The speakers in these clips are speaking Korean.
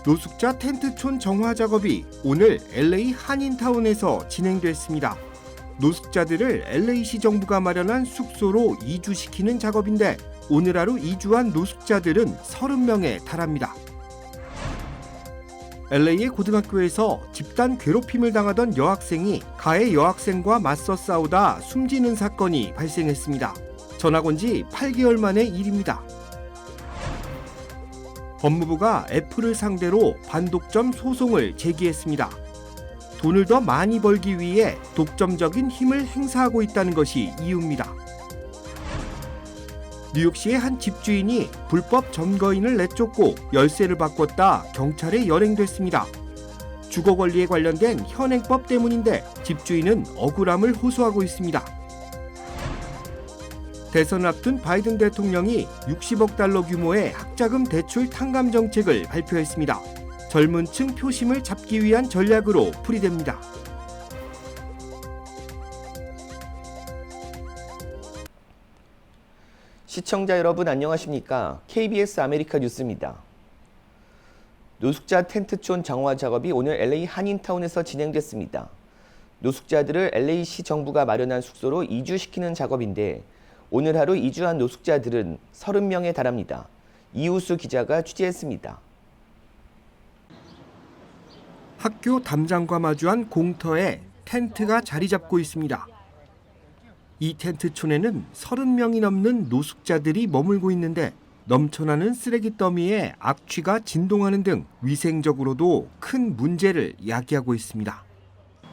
노숙자 텐트촌 정화 작업이 오늘 LA 한인타운에서 진행됐습니다. 노숙자들을 LA시 정부가 마련한 숙소로 이주시키는 작업인데 오늘 하루 이주한 노숙자들은 30명에 달합니다. LA의 고등학교에서 집단 괴롭힘을 당하던 여학생이 가해 여학생과 맞서 싸우다 숨지는 사건이 발생했습니다. 전학 온 지 8개월 만의 일입니다. 법무부가 애플을 상대로 반독점 소송을 제기했습니다. 돈을 더 많이 벌기 위해 독점적인 힘을 행사하고 있다는 것이 이유입니다. 뉴욕시의 한 집주인이 불법 점거인을 내쫓고 열쇠를 바꿨다 경찰에 연행됐습니다. 주거 권리에 관련된 현행법 때문인데 집주인은 억울함을 호소하고 있습니다. 대선을 앞둔 바이든 대통령이 60억 달러 규모의 학자금 대출 탕감 정책을 발표했습니다. 젊은 층 표심을 잡기 위한 전략으로 풀이됩니다. 시청자 여러분 안녕하십니까? KBS 아메리카 뉴스입니다. 노숙자 텐트촌 정화 작업이 오늘 LA 한인타운에서 진행됐습니다. 노숙자들을 LA시 정부가 마련한 숙소로 이주시키는 작업인데 오늘 하루 이주한 노숙자들은 30명에 달합니다. 이우수 기자가 취재했습니다. 학교 담장과 마주한 공터에 텐트가 자리 잡고 있습니다. 이 텐트촌에는 30명이 넘는 노숙자들이 머물고 있는데 넘쳐나는 쓰레기 더미에 악취가 진동하는 등 위생적으로도 큰 문제를 야기하고 있습니다.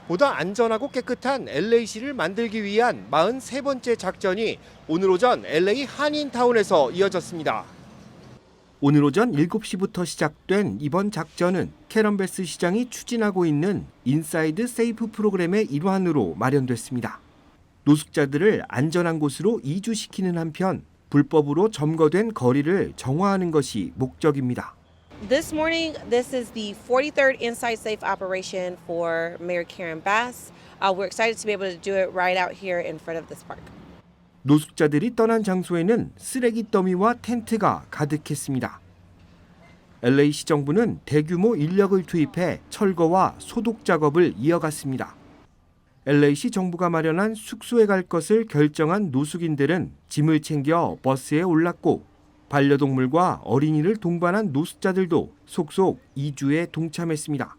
보다 안전하고 깨끗한 LA시를 만들기 위한 43번째 작전이 오늘 오전 LA 한인타운에서 이어졌습니다. 오늘 오전 7시부터 시작된 이번 작전은 캐런 베스 시장이 추진하고 있는 인사이드 세이프 프로그램의 일환으로 마련됐습니다. 노숙자들을 안전한 곳으로 이주시키는 한편 불법으로 점거된 거리를 정화하는 것이 목적입니다. This morning, this is the 43rd Inside Safe operation for Mayor Karen Bass. We're excited to be able to do it right out here in front of this park. 노숙자들이 떠난 장소에는 쓰레기 더미와 텐트가 가득했습니다. LA시 정부는 대규모 인력을 투입해 철거와 소독 작업을 이어갔습니다. LA시 정부가 마련한 숙소에 갈 것을 결정한 노숙인들은 짐을 챙겨 버스에 올랐고 반려동물과 어린이를 동반한 노숙자들도 속속 이주에 동참했습니다.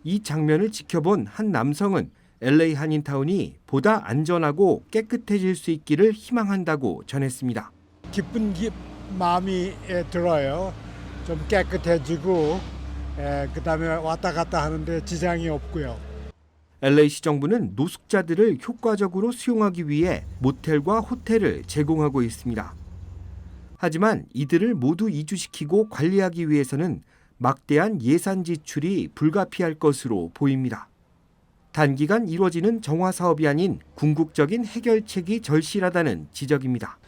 이 장면을 지켜본 한 남성은 LA 한인타운이 보다 안전하고 깨끗해질 수 있기를 희망한다고 전했습니다. 기쁜 마음이 들어요. 좀 깨끗해지고 그다음에 왔다 갔다 하는데 지장이 없고요. LA시 정부는 노숙자들을 효과적으로 수용하기 위해 모텔과 호텔을 제공하고 있습니다. 하지만 이들을 모두 이주시키고 관리하기 위해서는 막대한 예산 지출이 불가피할 것으로 보입니다. 단기간 이루어지는 정화 사업이 아닌 궁극적인 해결책이 절실하다는 지적입니다.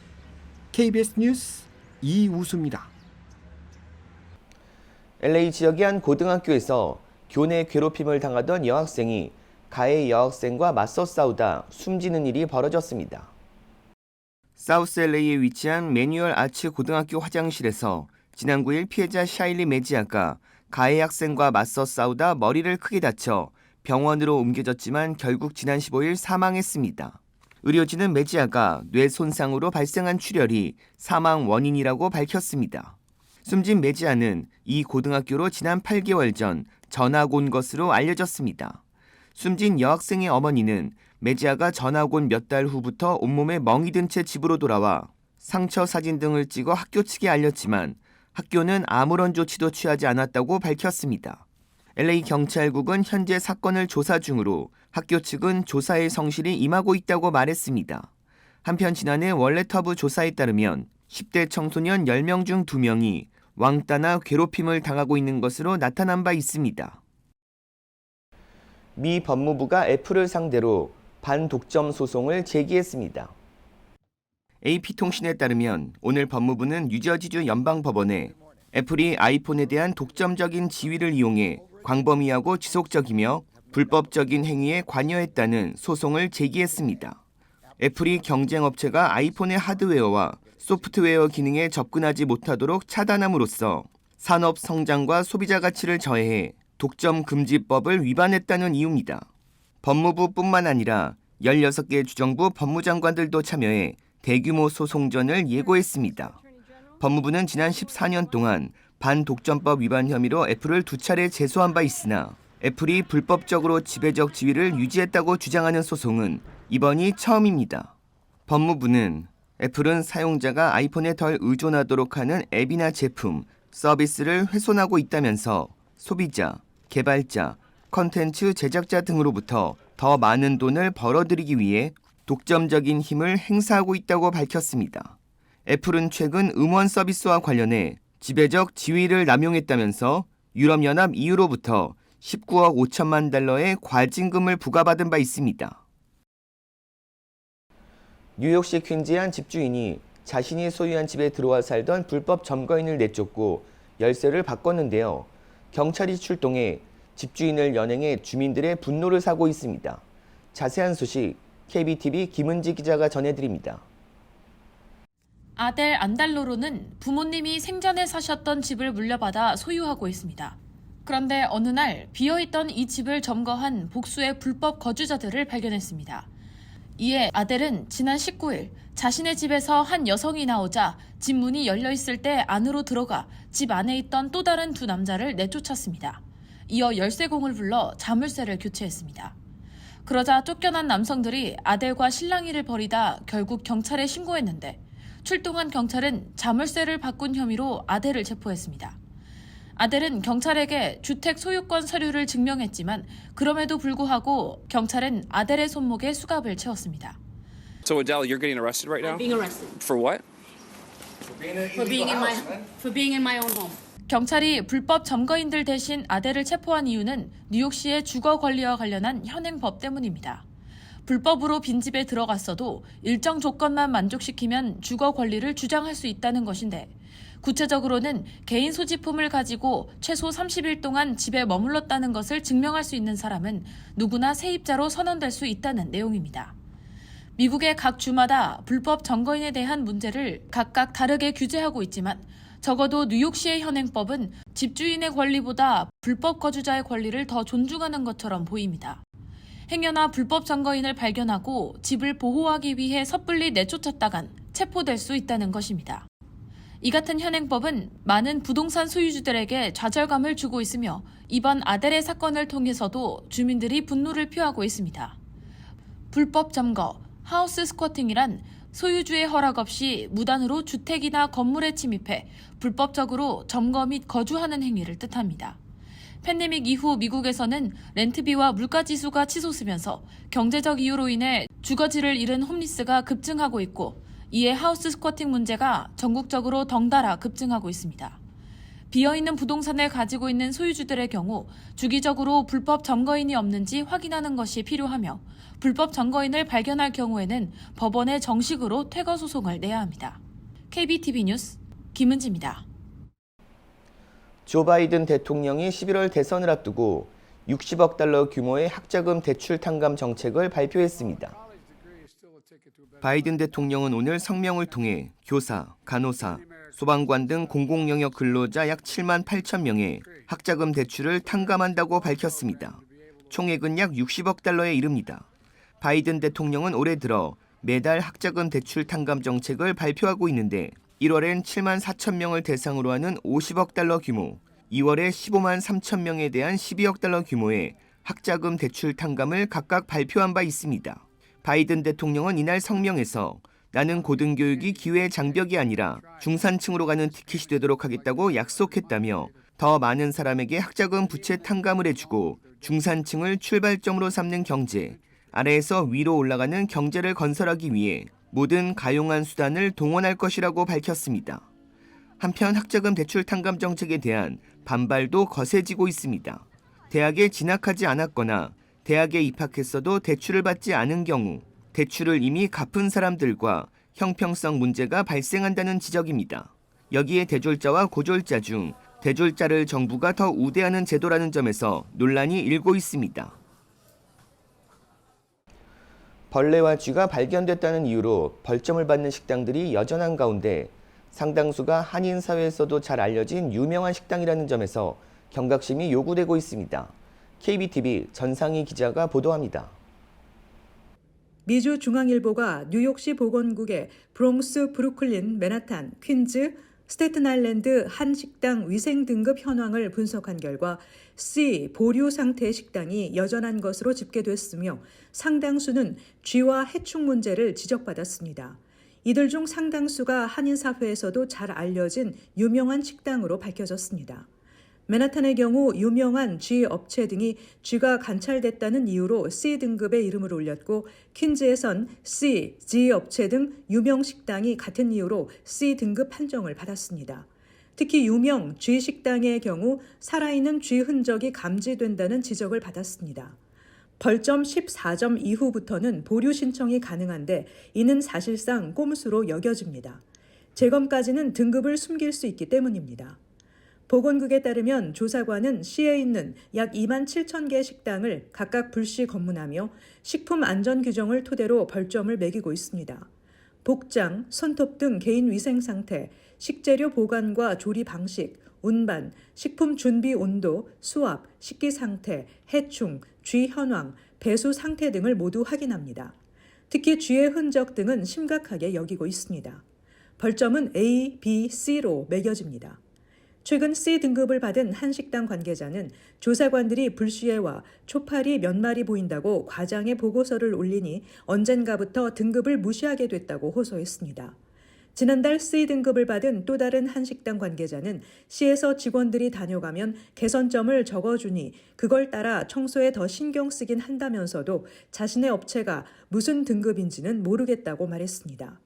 KBS 뉴스 이우수입니다. LA 지역의 한 고등학교에서 교내 괴롭힘을 당하던 여학생이 가해 여학생과 맞서 싸우다 숨지는 일이 벌어졌습니다. 사우스 LA에 위치한 매뉴얼 아츠 고등학교 화장실에서 지난 9일 피해자 샤일리 메지아가 가해 학생과 맞서 싸우다 머리를 크게 다쳐 병원으로 옮겨졌지만 결국 지난 15일 사망했습니다. 의료진은 메지아가 뇌 손상으로 발생한 출혈이 사망 원인이라고 밝혔습니다. 숨진 메지아는 이 고등학교로 지난 8개월 전 전학 온 것으로 알려졌습니다. 숨진 여학생의 어머니는 메지아가 전학 온 몇 달 후부터 온몸에 멍이 든 채 집으로 돌아와 상처 사진 등을 찍어 학교 측에 알렸지만 학교는 아무런 조치도 취하지 않았다고 밝혔습니다. LA 경찰국은 현재 사건을 조사 중으로 학교 측은 조사에 성실히 임하고 있다고 말했습니다. 한편 지난해 월레터브 조사에 따르면 10대 청소년 10명 중 2명이 왕따나 괴롭힘을 당하고 있는 것으로 나타난 바 있습니다. 미 법무부가 애플을 상대로 반독점 소송을 제기했습니다. AP통신에 따르면 오늘 법무부는 뉴저지주 연방법원에 애플이 아이폰에 대한 독점적인 지위를 이용해 광범위하고 지속적이며 불법적인 행위에 관여했다는 소송을 제기했습니다. 애플이 경쟁업체가 아이폰의 하드웨어와 소프트웨어 기능에 접근하지 못하도록 차단함으로써 산업 성장과 소비자 가치를 저해해 독점 금지법을 위반했다는 이유입니다. 법무부뿐만 아니라 16개 주정부 법무장관들도 참여해 대규모 소송전을 예고했습니다. 법무부는 지난 14년 동안 반독점법 위반 혐의로 애플을 2차례 제소한 바 있으나 애플이 불법적으로 지배적 지위를 유지했다고 주장하는 소송은 이번이 처음입니다. 법무부는 애플은 사용자가 아이폰에 덜 의존하도록 하는 앱이나 제품, 서비스를 훼손하고 있다면서 소비자, 개발자, 컨텐츠 제작자 등으로부터 더 많은 돈을 벌어들이기 위해 독점적인 힘을 행사하고 있다고 밝혔습니다. 애플은 최근 음원 서비스와 관련해 지배적 지위를 남용했다면서 유럽연합 EU로부터 19억 5천만 달러의 과징금을 부과받은 바 있습니다. 뉴욕시 퀸즈의 한 집주인이 자신이 소유한 집에 들어와 살던 불법 점거인을 내쫓고 열쇠를 바꿨는데요. 경찰이 출동해 집주인을 연행해 주민들의 분노를 사고 있습니다. 자세한 소식 KBTV 김은지 기자가 전해드립니다. 아델 안달로로는 부모님이 생전에 사셨던 집을 물려받아 소유하고 있습니다. 그런데 어느 날 비어있던 이 집을 점거한 복수의 불법 거주자들을 발견했습니다. 이에 아델은 지난 19일 자신의 집에서 한 여성이 나오자 집 문이 열려 있을 때 안으로 들어가 집 안에 있던 또 다른 두 남자를 내쫓았습니다. 이어 열쇠공을 불러 자물쇠를 교체했습니다. 그러자 쫓겨난 남성들이 아델과 실랑이를 벌이다 결국 경찰에 신고했는데 출동한 경찰은 자물쇠를 바꾼 혐의로 아델을 체포했습니다. 아델은 경찰에게 주택 소유권 서류를 증명했지만 그럼에도 불구하고 경찰은 아델의 손목에 수갑을 채웠습니다. So Adele, you're getting arrested right now? Being arrested For what? for being in my own home. 경찰이 불법 점거인들 대신 아델을 체포한 이유는 뉴욕시의 주거 권리와 관련한 현행법 때문입니다. 불법으로 빈집에 들어갔어도 일정 조건만 만족시키면 주거 권리를 주장할 수 있다는 것인데 구체적으로는 개인 소지품을 가지고 최소 30일 동안 집에 머물렀다는 것을 증명할 수 있는 사람은 누구나 세입자로 선언될 수 있다는 내용입니다. 미국의 각 주마다 불법 점거인에 대한 문제를 각각 다르게 규제하고 있지만 적어도 뉴욕시의 현행법은 집주인의 권리보다 불법 거주자의 권리를 더 존중하는 것처럼 보입니다. 행여나 불법 점거인을 발견하고 집을 보호하기 위해 섣불리 내쫓았다간 체포될 수 있다는 것입니다. 이 같은 현행법은 많은 부동산 소유주들에게 좌절감을 주고 있으며 이번 아델의 사건을 통해서도 주민들이 분노를 표하고 있습니다. 불법 점거, 하우스 스쿼팅이란 소유주의 허락 없이 무단으로 주택이나 건물에 침입해 불법적으로 점거 및 거주하는 행위를 뜻합니다. 팬데믹 이후 미국에서는 렌트비와 물가지수가 치솟으면서 경제적 이유로 인해 주거지를 잃은 홈리스가 급증하고 있고 이에 하우스 스쿼팅 문제가 전국적으로 덩달아 급증하고 있습니다. 비어있는 부동산을 가지고 있는 소유주들의 경우 주기적으로 불법 점거인이 없는지 확인하는 것이 필요하며 불법 점거인을 발견할 경우에는 법원에 정식으로 퇴거 소송을 내야 합니다. KBTV 뉴스 김은지입니다. 조 바이든 대통령이 11월 대선을 앞두고 60억 달러 규모의 학자금 대출 탕감 정책을 발표했습니다. 바이든 대통령은 오늘 성명을 통해 교사, 간호사, 소방관 등 공공영역 근로자 약 7만 8천 명의 학자금 대출을 탕감한다고 밝혔습니다. 총액은 약 60억 달러에 이릅니다. 바이든 대통령은 올해 들어 매달 학자금 대출 탕감 정책을 발표하고 있는데 1월엔 7만 4천 명을 대상으로 하는 50억 달러 규모, 2월에 15만 3천 명에 대한 12억 달러 규모의 학자금 대출 탕감을 각각 발표한 바 있습니다. 바이든 대통령은 이날 성명에서 나는 고등교육이 기회의 장벽이 아니라 중산층으로 가는 티켓이 되도록 하겠다고 약속했다며 더 많은 사람에게 학자금 부채 탕감을 해주고 중산층을 출발점으로 삼는 경제, 아래에서 위로 올라가는 경제를 건설하기 위해 모든 가용한 수단을 동원할 것이라고 밝혔습니다. 한편 학자금 대출 탕감 정책에 대한 반발도 거세지고 있습니다. 대학에 진학하지 않았거나 대학에 입학했어도 대출을 받지 않은 경우 대출을 이미 갚은 사람들과 형평성 문제가 발생한다는 지적입니다. 여기에 대졸자와 고졸자 중 대졸자를 정부가 더 우대하는 제도라는 점에서 논란이 일고 있습니다. 벌레와 쥐가 발견됐다는 이유로 벌점을 받는 식당들이 여전한 가운데 상당수가 한인 사회에서도 잘 알려진 유명한 식당이라는 점에서 경각심이 요구되고 있습니다. KBTV 전상희 기자가 보도합니다. 미주 중앙일보가 뉴욕시 보건국의 브롱스, 브루클린, 맨하탄, 퀸즈, 스테튼 아일랜드 한 식당 위생 등급 현황을 분석한 결과 C 보류 상태의 식당이 여전한 것으로 집계됐으며 상당수는 쥐와 해충 문제를 지적받았습니다. 이들 중 상당수가 한인 사회에서도 잘 알려진 유명한 식당으로 밝혀졌습니다. 맨하탄의 경우 유명한 쥐 업체 등이 쥐가 관찰됐다는 이유로 C등급의 이름을 올렸고 퀸즈에선 C, G 업체 등 유명 식당이 같은 이유로 C등급 판정을 받았습니다. 특히 유명 쥐 식당의 경우 살아있는 쥐 흔적이 감지된다는 지적을 받았습니다. 벌점 14점 이후부터는 보류 신청이 가능한데 이는 사실상 꼼수로 여겨집니다. 재검까지는 등급을 숨길 수 있기 때문입니다. 보건국에 따르면 조사관은 시에 있는 약 2만 7천 개 식당을 각각 불시 검문하며 식품 안전 규정을 토대로 벌점을 매기고 있습니다. 복장, 손톱 등 개인 위생 상태, 식재료 보관과 조리 방식, 운반, 식품 준비 온도, 수압, 식기 상태, 해충, 쥐 현황, 배수 상태 등을 모두 확인합니다. 특히 쥐의 흔적 등은 심각하게 여기고 있습니다. 벌점은 A, B, C로 매겨집니다. 최근 C등급을 받은 한 식당 관계자는 조사관들이 불시에와 초파리 몇 마리 보인다고 과장의 보고서를 올리니 언젠가부터 등급을 무시하게 됐다고 호소했습니다. 지난달 C등급을 받은 또 다른 한 식당 관계자는 시에서 직원들이 다녀가면 개선점을 적어주니 그걸 따라 청소에 더 신경 쓰긴 한다면서도 자신의 업체가 무슨 등급인지는 모르겠다고 말했습니다.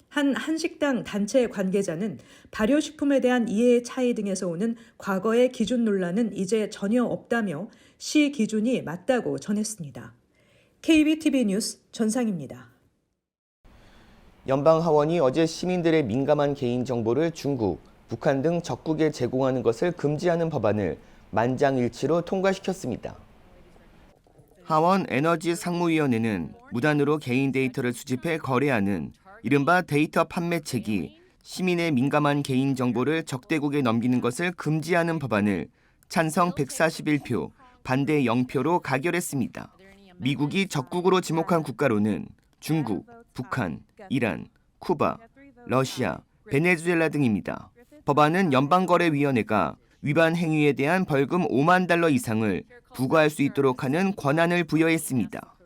한 한식당 단체 관계자는 발효식품에 대한 이해의 차이 등에서 오는 과거의 기준 논란은 이제 전혀 없다며 시 기준이 맞다고 전했습니다. KBTV 뉴스 전상입니다. 연방하원이 어제 시민들의 민감한 개인정보를 중국, 북한 등 적국에 제공하는 것을 금지하는 법안을 만장일치로 통과시켰습니다. 하원 에너지 상무위원회는 무단으로 개인 데이터를 수집해 거래하는 이른바 데이터 판매책이 시민의 민감한 개인정보를 적대국에 넘기는 것을 금지하는 법안을 찬성 141표, 반대 0표로 가결했습니다. 미국이 적국으로 지목한 국가로는 중국, 북한, 이란, 쿠바, 러시아, 베네수엘라 등입니다. 법안은 연방거래위원회가 위반 행위에 대한 벌금 5만 달러 이상을 부과할 수 있도록 하는 권한을 부여했습니다.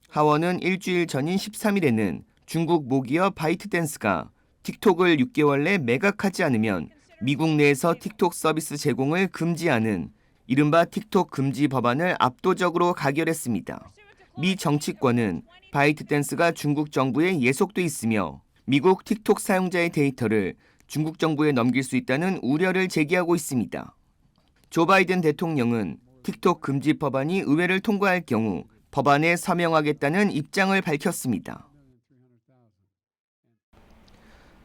하원은 일주일 전인 13일에는 중국 모기업 바이트댄스가 틱톡을 6개월 내 매각하지 않으면 미국 내에서 틱톡 서비스 제공을 금지하는 이른바 틱톡 금지 법안을 압도적으로 가결했습니다. 미 정치권은 바이트댄스가 중국 정부에 예속돼 있으며 미국 틱톡 사용자의 데이터를 중국 정부에 넘길 수 있다는 우려를 제기하고 있습니다. 조 바이든 대통령은 틱톡 금지 법안이 의회를 통과할 경우 법안에 서명하겠다는 입장을 밝혔습니다.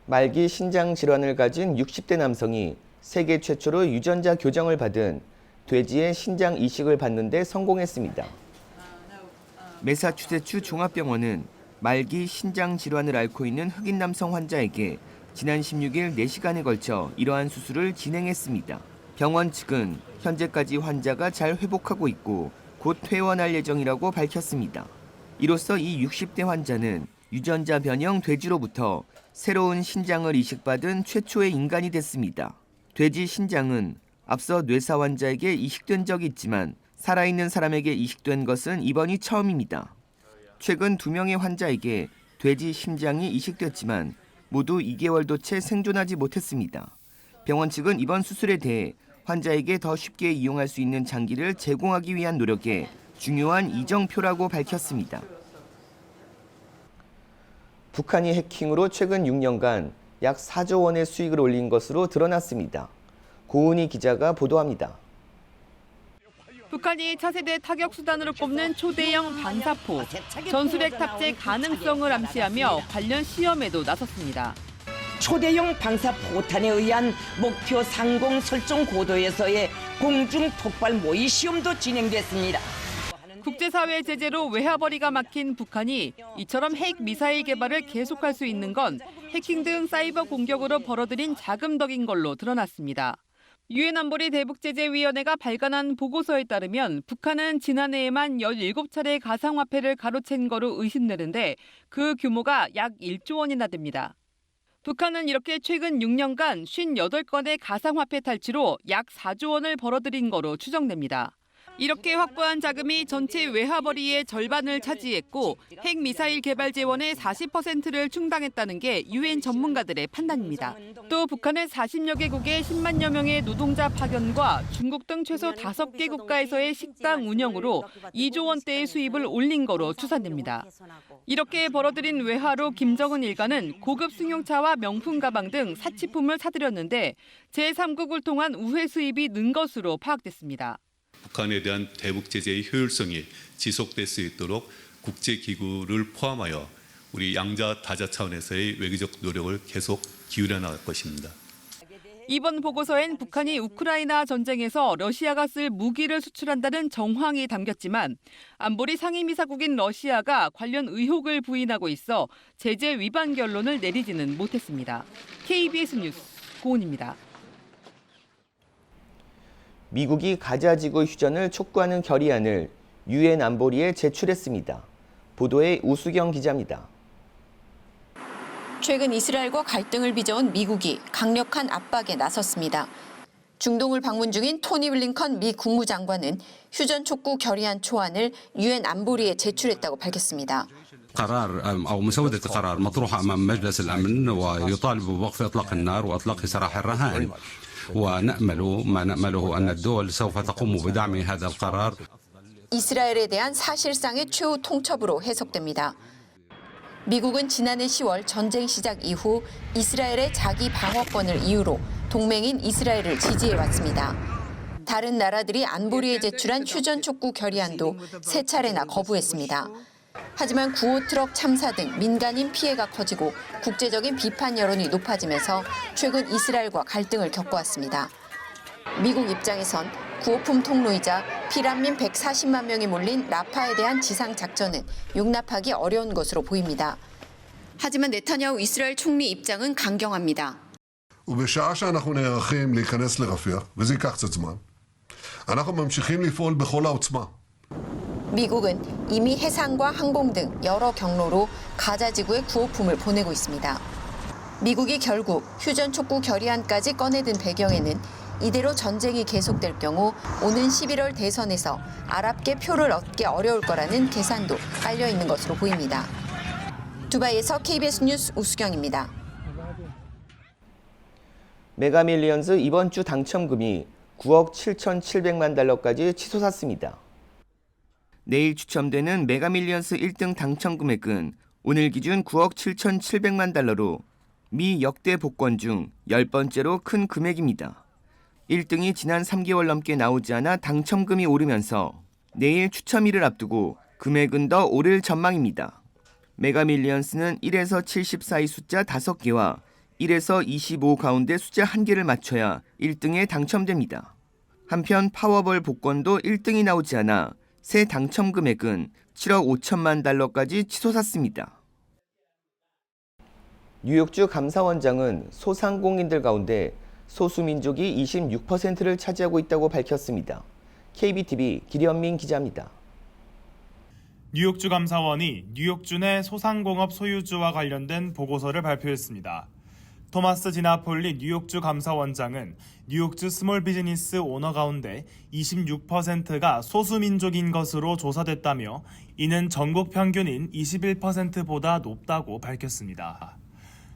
말기 신장 질환을 가진 60대 남성이 세계 최초로 유전자 교정을 받은 돼지의 신장 이식을 받는 데 성공했습니다. 매사추세츠 종합병원은 말기 신장 질환을 앓고 있는 흑인 남성 환자에게 지난 16일 4시간에 걸쳐 이러한 수술을 진행했습니다. 병원 측은 현재까지 환자가 잘 회복하고 있고 곧 퇴원할 예정이라고 밝혔습니다. 이로써 이 60대 환자는 유전자 변형 돼지로부터 새로운 신장을 이식받은 최초의 인간이 됐습니다. 돼지 신장은 앞서 뇌사 환자에게 이식된 적이 있지만 살아있는 사람에게 이식된 것은 이번이 처음입니다. 최근 2명의 환자에게 돼지 심장이 이식됐지만 모두 2개월도 채 생존하지 못했습니다. 병원 측은 이번 수술에 대해 환자에게 더 쉽게 이용할 수 있는 장기를 제공하기 위한 노력에 중요한 이정표라고 밝혔습니다. 북한이 해킹으로 최근 6년간 약 4조 원의 수익을 올린 것으로 드러났습니다. 고은희 기자가 보도합니다. 북한이 차세대 타격 수단으로 꼽는 초대형 반사포, 전술핵 탑재 가능성을 암시하며 관련 시험에도 나섰습니다. 초대형 방사포탄에 의한 목표 상공 설정 고도에서의 공중 폭발 모의 시험도 진행됐습니다. 국제사회 제재로 외화벌이가 막힌 북한이 이처럼 핵 미사일 개발을 계속할 수 있는 건 해킹 등 사이버 공격으로 벌어들인 자금 덕인 걸로 드러났습니다. 유엔 안보리 대북제재위원회가 발간한 보고서에 따르면 북한은 지난해에만 17차례 가상화폐를 가로챈 거로 의심되는데 그 규모가 약 1조 원이나 됩니다. 북한은 이렇게 최근 6년간 58건의 가상화폐 탈취로 약 4조 원을 벌어들인 거로 추정됩니다. 이렇게 확보한 자금이 전체 외화벌이의 절반을 차지했고 핵미사일 개발 재원의 40%를 충당했다는 게 유엔 전문가들의 판단입니다. 또 북한은 40여 개국의 10만여 명의 노동자 파견과 중국 등 최소 5개 국가에서의 식당 운영으로 2조 원대의 수입을 올린 거로 추산됩니다. 이렇게 벌어들인 외화로 김정은 일가는 고급 승용차와 명품 가방 등 사치품을 사들였는데 제3국을 통한 우회 수입이 는 것으로 파악됐습니다. 북한에 대한 대북 제재의 효율성이 지속될 수 있도록 국제기구를 포함하여 우리 양자 다자 차원에서의 외교적 노력을 계속 기울여 나갈 것입니다. 이번 보고서엔 북한이 우크라이나 전쟁에서 러시아가 쓸 무기를 수출한다는 정황이 담겼지만 안보리 상임이사국인 러시아가 관련 의혹을 부인하고 있어 제재 위반 결론을 내리지는 못했습니다. KBS 뉴스 고은입니다. 미국이 가자지구 휴전을 촉구하는 결의안을 유엔 안보리에 제출했습니다. 보도에 우수경 기자입니다. 최근 이스라엘과 갈등을 빚어온 미국이 강력한 압박에 나섰습니다. 중동을 방문 중인 토니 블링컨 미 국무장관은 휴전 촉구 결의안 초안을 유엔 안보리에 제출했다고 밝혔습니다. قرار أو مسودة قرار مطروحة أمام مجلس الأمن ويطالب بوقف إطلاق النار وإطلاق سراح الرهائن ونأمل ما نأمله أن الدول سوف تقوم بدعم هذا القرار. 이스라엘에 대한 사실상의 최후 통첩으로 해석됩니다. 미국은 지난해 10월 전쟁 시작 이후 이스라엘의 자기 방어권을 이유로 동맹인 이스라엘을 지지해왔습니다. 다른 나라들이 안보리에 제출한 휴전 촉구 결의안도 3차례나 거부했습니다. 하지만 9호 트럭 참사 등 민간인 피해가 커지고 국제적인 비판 여론이 높아지면서 최근 이스라엘과 갈등을 겪어왔습니다. 미국 입장에선 구호품 통로이자 피난민 140만 명이 몰린 라파에 대한 지상 작전은 용납하기 어려운 것으로 보입니다. 하지만 네타냐후 이스라엘 총리 입장은 강경합니다. ובשעה שאנחנו נערכים להיכנס לרפיח, וזה ייקח קצת זמן, אנחנו ממשיכים לפעול בכל העוצמה. 미국은 이미 해상과 항공 등 여러 경로로 가자 지구에 구호품을 보내고 있습니다. 미국이 결국 휴전 촉구 결의안까지 꺼내든 배경에는 이대로 전쟁이 계속될 경우 오는 11월 대선에서 아랍계 표를 얻기 어려울 거라는 계산도 깔려 있는 것으로 보입니다. 두바이에서 KBS 뉴스 우수경입니다. 메가밀리언즈 이번 주 당첨금이 9억 7,700만 달러까지 치솟았습니다. 내일 추첨되는 메가밀리언스 1등 당첨 금액은 오늘 기준 9억 7,700만 달러로 미 역대 복권 중 10번째로 큰 금액입니다. 1등이 지난 3개월 넘게 나오지 않아 당첨금이 오르면서 내일 추첨일을 앞두고 금액은 더 오를 전망입니다. 메가밀리언스는 1에서 70 사이 숫자 5개와 1에서 25 가운데 숫자 1개를 맞춰야 1등에 당첨됩니다. 한편 파워볼 복권도 1등이 나오지 않아 새 당첨 금액은 7억 5천만 달러까지 치솟았습니다. 뉴욕주 감사원장은 소상공인들 가운데 소수민족이 26%를 차지하고 있다고 밝혔습니다. KBTV 기련민 기자입니다. 뉴욕주 감사원이 뉴욕주 내 소상공업 소유주와 관련된 보고서를 발표했습니다. 토마스 디나폴리 뉴욕주 감사원장은 뉴욕주 스몰 비즈니스 오너 가운데 26%가 소수민족인 것으로 조사됐다며 이는 전국 평균인 21%보다 높다고 밝혔습니다.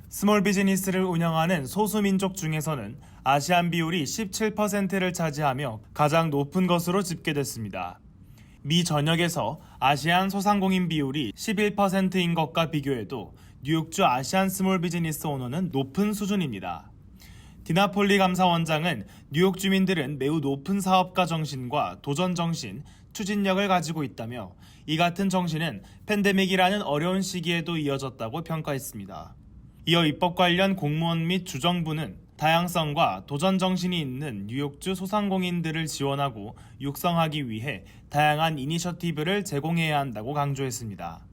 스몰 비즈니스를 운영하는 소수민족 중에서는 아시안 비율이 17%를 차지하며 가장 높은 것으로 집계됐습니다. 미 전역에서 아시안 소상공인 비율이 11%인 것과 비교해도 뉴욕주 아시안 스몰 비즈니스 오너는 높은 수준입니다. 디나폴리 감사원장은 뉴욕 주민들은 매우 높은 사업가 정신과 도전 정신, 추진력을 가지고 있다며 이 같은 정신은 팬데믹이라는 어려운 시기에도 이어졌다고 평가했습니다. 이어 입법 관련 공무원 및 주정부는 다양성과 도전 정신이 있는 뉴욕주 소상공인들을 지원하고 육성하기 위해 다양한 이니셔티브를 제공해야 한다고 강조했습니다.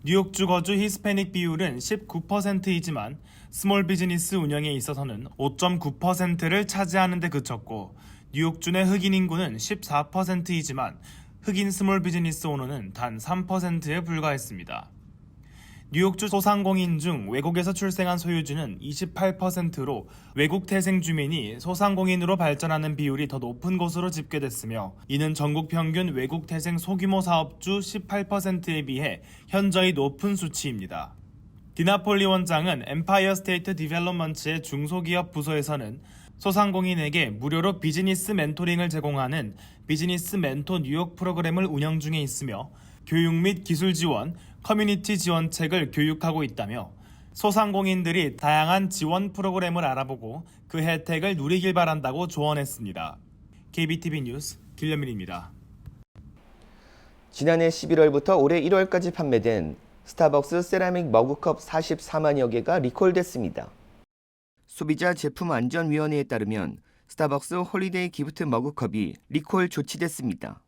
뉴욕주 거주 히스패닉 비율은 19%이지만 스몰 비즈니스 운영에 있어서는 5.9%를 차지하는 데 그쳤고 뉴욕주 내 흑인 인구는 14%이지만 흑인 스몰 비즈니스 오너는 단 3%에 불과했습니다. 뉴욕주 소상공인 중 외국에서 출생한 소유주는 28%로 외국 태생 주민이 소상공인으로 발전하는 비율이 더 높은 곳으로 집계됐으며 이는 전국 평균 외국 태생 소규모 사업주 18%에 비해 현저히 높은 수치입니다. 디나폴리 원장은 엠파이어 스테이트 디벨롭먼트의 중소기업 부서에서는 소상공인에게 무료로 비즈니스 멘토링을 제공하는 비즈니스 멘토 뉴욕 프로그램을 운영 중에 있으며 교육 및 기술 지원, 커뮤니티 지원책을 교육하고 있다며 소상공인들이 다양한 지원 프로그램을 알아보고 그 혜택을 누리길 바란다고 조언했습니다. KBTV 뉴스 김현민입니다. 지난해 11월부터 올해 1월까지 판매된 스타벅스 세라믹 머그컵 44만여 개가 리콜됐습니다. 소비자 제품안전위원회에 따르면 스타벅스 홀리데이 기프트 머그컵이 리콜 조치됐습니다.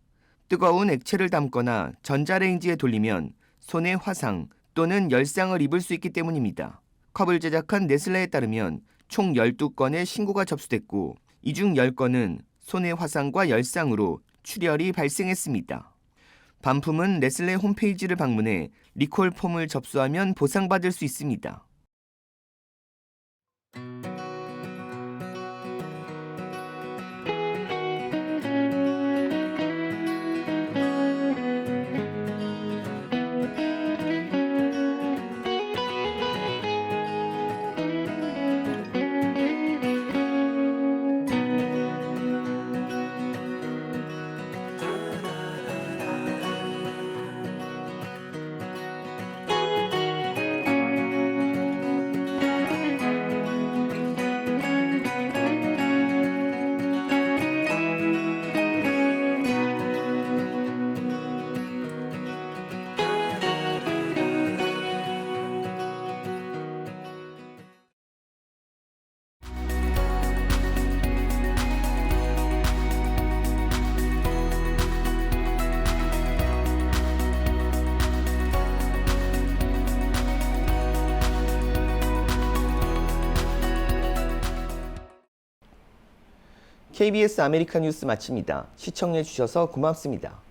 뜨거운 액체를 담거나 전자레인지에 돌리면 손에 화상 또는 열상을 입을 수 있기 때문입니다. 컵을 제작한 네슬레에 따르면 총 12건의 신고가 접수됐고 이 중 10건은 손해 화상과 열상으로 출혈이 발생했습니다. 반품은 네슬레 홈페이지를 방문해 리콜 폼을 접수하면 보상받을 수 있습니다. KBS 아메리카 뉴스 마칩니다. 시청해 주셔서 고맙습니다.